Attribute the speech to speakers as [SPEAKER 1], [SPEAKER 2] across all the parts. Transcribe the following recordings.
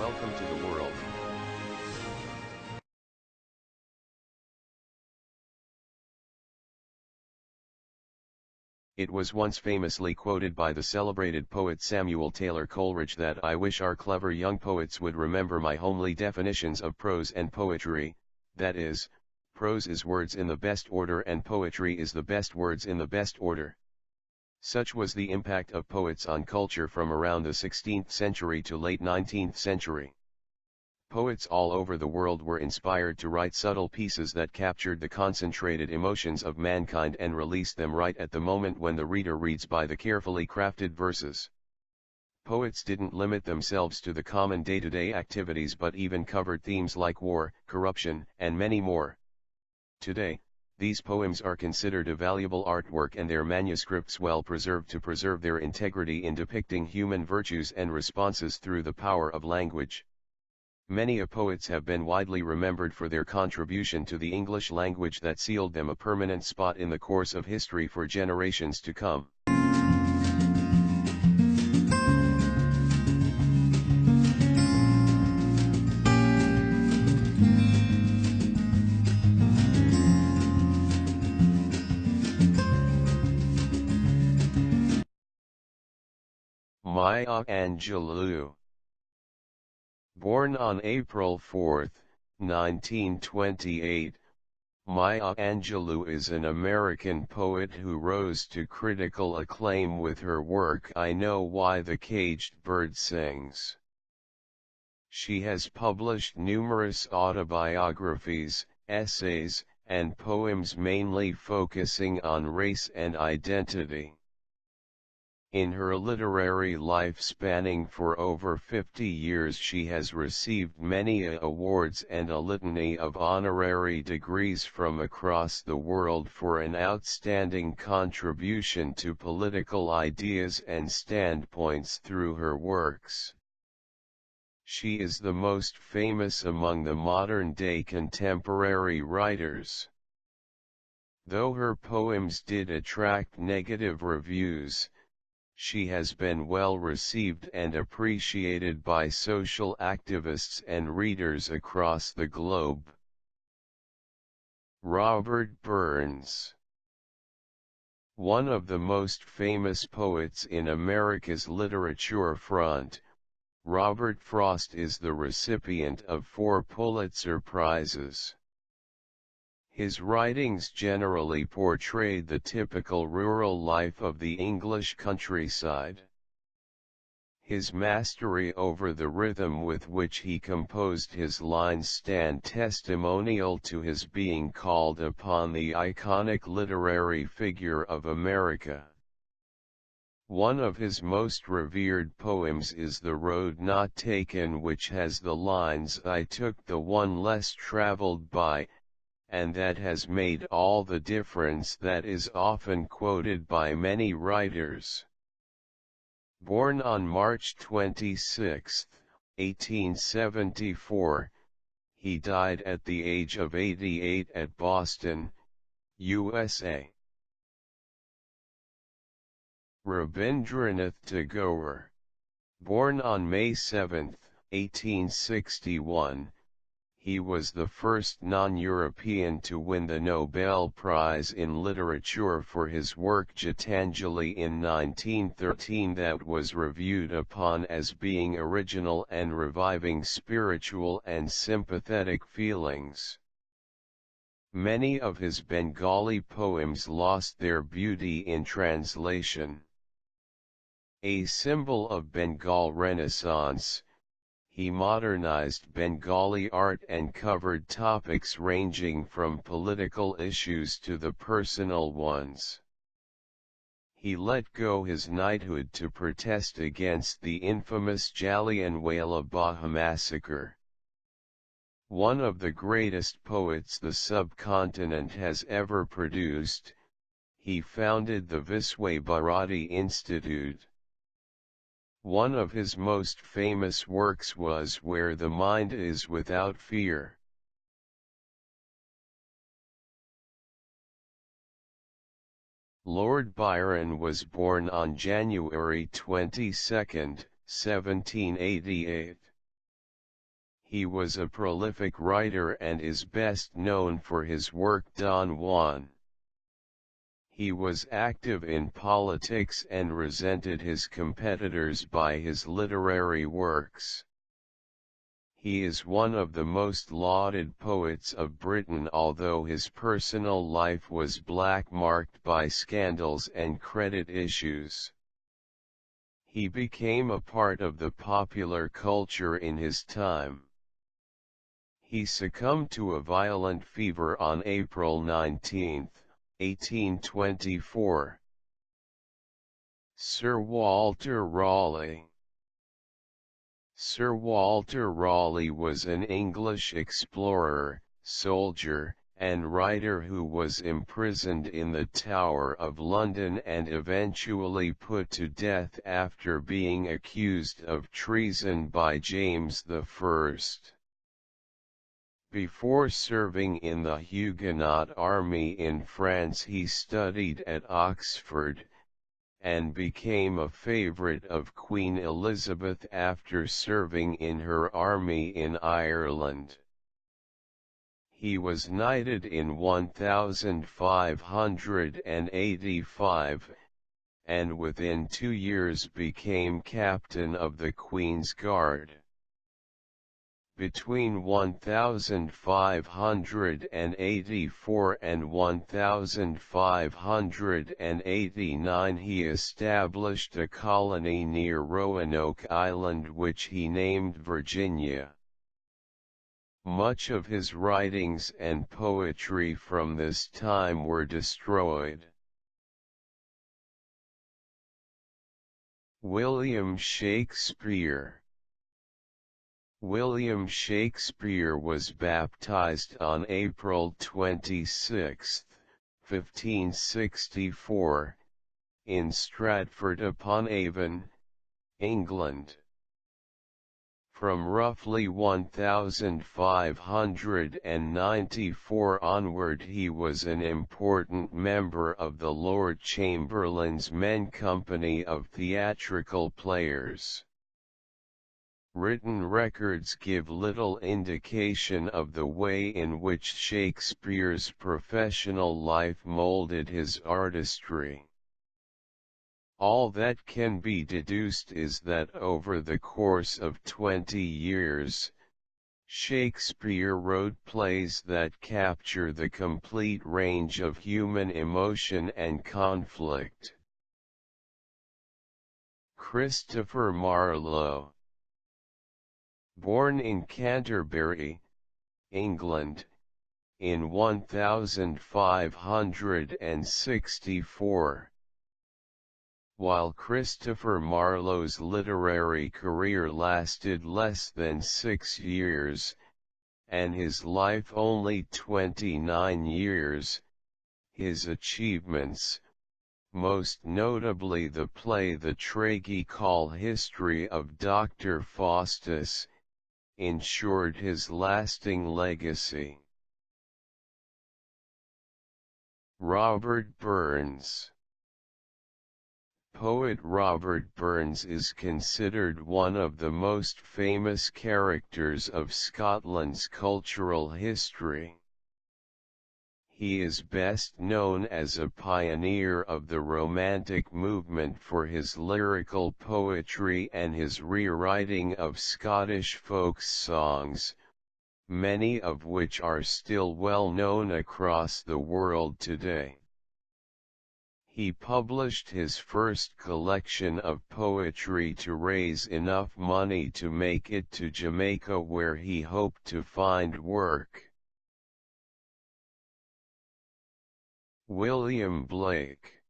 [SPEAKER 1] Welcome to the world. It was once famously quoted by the celebrated poet Samuel Taylor Coleridge that I wish our clever young poets would remember my homely definitions of prose and poetry, that is, prose is words in the best order and poetry is the best words in the best order. Such was the impact of poets on culture from around the 16th century to late 19th century. Poets all over the world were inspired to write subtle pieces that captured the concentrated emotions of mankind and released them right at the moment when the reader reads by the carefully crafted verses. Poets didn't limit themselves to the common day-to-day activities but even covered themes like war, corruption, and many more. Today, these poems are considered a valuable artwork and their manuscripts well preserved to preserve their integrity in depicting human virtues and responses through the power of language. Many poets have been widely remembered for their contribution to the English language that sealed them a permanent spot in the course of history for generations to come. Maya Angelou. Born on April 4, 1928, Maya Angelou is an American poet who rose to critical acclaim with her work I Know Why the Caged Bird Sings. She has published numerous autobiographies, essays, and poems mainly focusing on race and identity. In her literary life spanning for over 50 years she has received many awards and a litany of honorary degrees from across the world for an outstanding contribution to political ideas and standpoints through her works. She is the most famous among the modern-day contemporary writers. Though her poems did attract negative reviews, she has been well received and appreciated by social activists and readers across the globe. Robert Burns. One of the most famous poets in America's literature front, Robert Frost is the recipient of 4 Pulitzer Prizes. His writings generally portrayed the typical rural life of the English countryside. His mastery over the rhythm with which he composed his lines stand testimonial to his being called upon the iconic literary figure of America. One of his most revered poems is The Road Not Taken, which has the lines "I took the one less traveled by," and that has made all the difference that is often quoted by many writers. Born on March 26, 1874, he died at the age of 88 at Boston, USA. Rabindranath Tagore. Born on May 7, 1861, he was the first non-European to win the Nobel Prize in Literature for his work Gitanjali in 1913 that was reviewed upon as being original and reviving spiritual and sympathetic feelings. Many of his Bengali poems lost their beauty in translation. A symbol of Bengal Renaissance, he modernized Bengali art and covered topics ranging from political issues to the personal ones. He let go his knighthood to protest against the infamous Jallianwala Bagh massacre. One of the greatest poets the subcontinent has ever produced, he founded the Viswa Bharati Institute. One of his most famous works was Where the Mind is Without Fear. Lord Byron was born on January 22, 1788. He was a prolific writer and is best known for his work Don Juan. He was active in politics and resented his competitors by his literary works. He is one of the most lauded poets of Britain, although his personal life was black-marked by scandals and credit issues. He became a part of the popular culture in his time. He succumbed to a violent fever on April 19, 1824. Sir Walter Raleigh. Sir Walter Raleigh was an English explorer, soldier, and writer who was imprisoned in the Tower of London and eventually put to death after being accused of treason by James I. Before serving in the Huguenot army in France, he studied at Oxford, and became a favorite of Queen Elizabeth after serving in her army in Ireland. He was knighted in 1585, and within 2 years became captain of the Queen's Guard. Between 1584 and 1589 he established a colony near Roanoke Island which he named Virginia. Much of his writings and poetry from this time were destroyed. William Shakespeare. William Shakespeare was baptized on April 26, 1564, in Stratford-upon-Avon, England. From roughly 1594 onward he was an important member of the Lord Chamberlain's Men Company of theatrical players. Written records give little indication of the way in which Shakespeare's professional life molded his artistry. All that can be deduced is that over the course of 20 years, Shakespeare wrote plays that capture the complete range of human emotion and conflict. Christopher Marlowe. Born in Canterbury, England, in 1564. While Christopher Marlowe's literary career lasted less than 6 years, and his life only 29 years, his achievements, most notably the play The Tragical History of Dr. Faustus, ensured his lasting legacy. Robert Burns. Poet Robert Burns is considered one of the most famous characters of Scotland's cultural history. He is best known as a pioneer of the Romantic movement for his lyrical poetry and his rewriting of Scottish folk songs, many of which are still well known across the world today. He published his first collection of poetry to raise enough money to make it to Jamaica, where he hoped to find work. William Blake.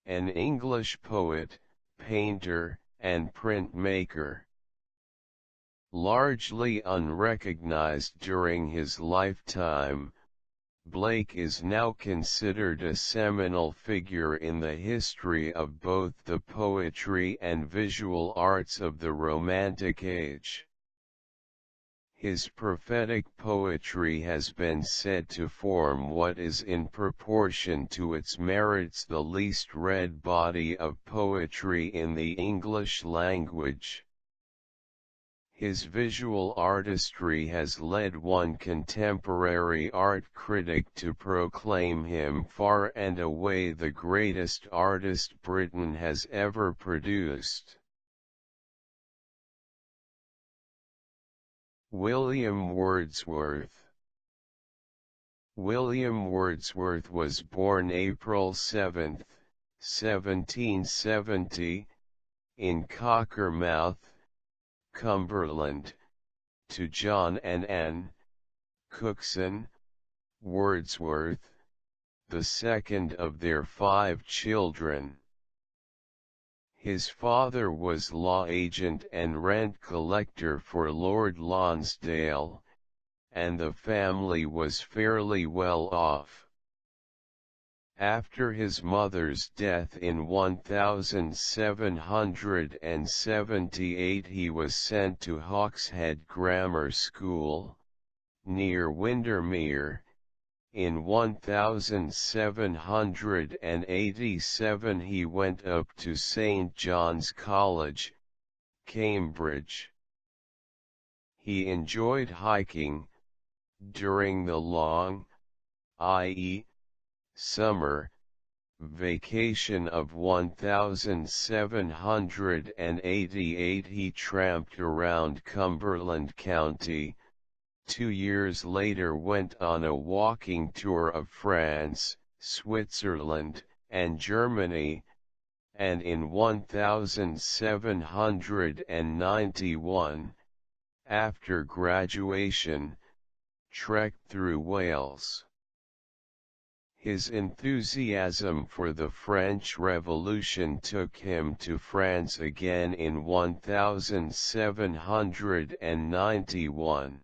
[SPEAKER 1] An English poet, painter, and printmaker. Largely unrecognized during his lifetime, Blake is now considered a seminal figure in the history of both the poetry and visual arts of the Romantic Age. His prophetic poetry has been said to form what is in proportion to its merits the least read body of poetry in the English language. His visual artistry has led one contemporary art critic to proclaim him far and away the greatest artist Britain has ever produced. William Wordsworth. William Wordsworth was born April 7, 1770, in Cockermouth, Cumberland, to John and Anne Cookson Wordsworth, the second of their 5 children. His father was law agent and rent collector for Lord Lonsdale, and the family was fairly well off. After his mother's death in 1778 he was sent to Hawkshead Grammar School, near Windermere. In 1787 he went up to St. John's College, Cambridge. He enjoyed hiking, during the long, i.e., summer, vacation of 1788 he tramped around Cumberland County. 2 years later went on a walking tour of France, Switzerland, and Germany, and in 1791, after graduation, trekked through Wales. His enthusiasm for the French Revolution took him to France again in 1791.